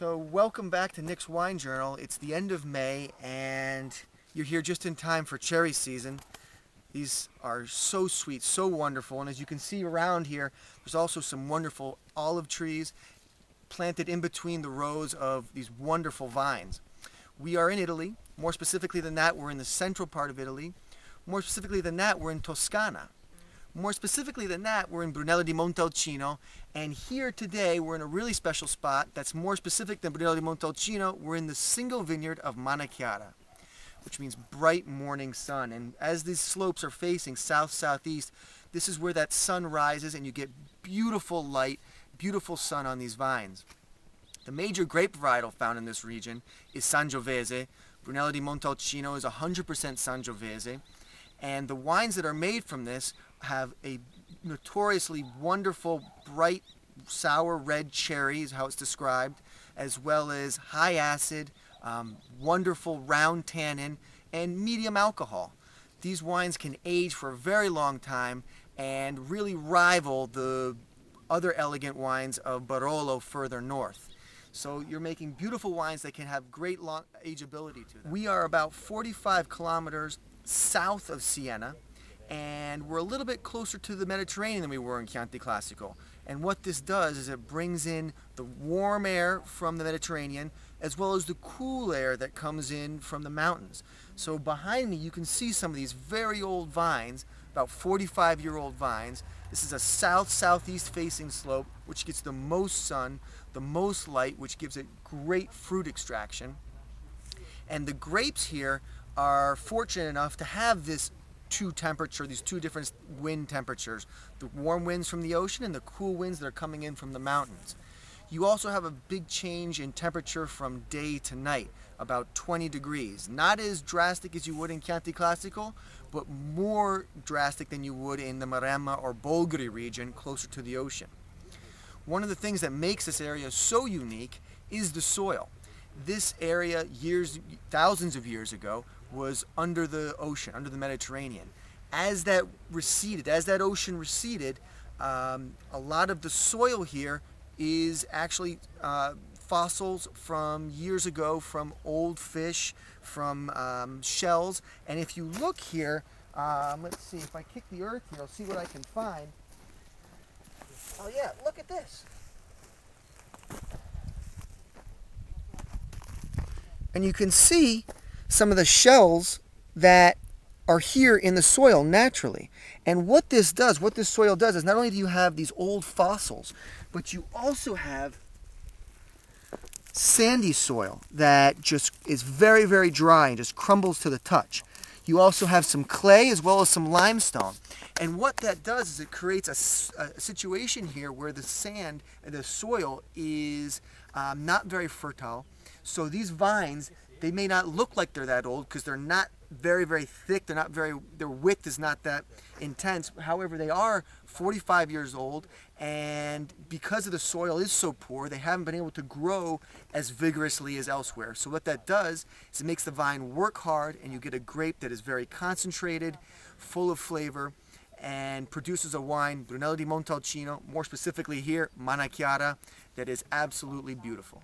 So welcome back to Nick's Wine Journal. It's the end of May and you're here just in time for cherry season. These are so sweet, so wonderful, and as you can see around here, there's also some wonderful olive trees planted in between the rows of these wonderful vines. We are in Italy. More specifically than that, we're in the central part of Italy. More specifically than that, we're in Toscana. More specifically than that, we're in Brunello di Montalcino, and here today we're in a really special spot that's more specific than Brunello di Montalcino. We're in the single vineyard of Manachiara, which means bright morning sun. And as these slopes are facing south-southeast, this is where that sun rises and you get beautiful light, beautiful sun on these vines. The major grape varietal found in this region is Sangiovese. Brunello di Montalcino is 100% Sangiovese. And the wines that are made from this have a notoriously wonderful, bright, sour red cherry, is how it's described, as well as high acid, wonderful round tannin, and medium alcohol. These wines can age for a very long time and really rival the other elegant wines of Barolo further north. So you're making beautiful wines that can have great long ageability to them. We are about 45 kilometers south of Siena, and we're a little bit closer to the Mediterranean than we were in Chianti Classico. And what this does is it brings in the warm air from the Mediterranean as well as the cool air that comes in from the mountains. So behind me you can see some of these very old vines, about 45-year-old vines. This is a south-southeast facing slope which gets the most sun, the most light, which gives it great fruit extraction. And the grapes here are fortunate enough to have these two different wind temperatures, the warm winds from the ocean and the cool winds that are coming in from the mountains. You also have a big change in temperature from day to night, about 20 degrees. Not as drastic as you would in Chianti Classico, but more drastic than you would in the Maremma or Bolgheri region closer to the ocean. One of the things that makes this area so unique is the soil. This area, thousands of years ago, was under the ocean, under the Mediterranean. As that receded, as that ocean receded, a lot of the soil here is actually fossils from years ago, from old fish, from shells. And if you look here, let's see, if I kick the earth here, I'll see what I can find. Oh yeah, look at this. And you can see some of the shells that are here in the soil naturally. And what this does, what this soil does, is not only do you have these old fossils, but you also have sandy soil that just is very, very dry and just crumbles to the touch. You also have some clay as well as some limestone. And what that does is it creates a situation here where the sand and the soil is not very fertile. So these vines, they may not look like they're that old because they're not very, very thick. Their width is not that intense. However, they are 45 years old, and because of the soil is so poor, they haven't been able to grow as vigorously as elsewhere. So what that does is it makes the vine work hard, and you get a grape that is very concentrated, full of flavor, and produces a wine, Brunello di Montalcino, more specifically here, Manachiara, that is absolutely beautiful.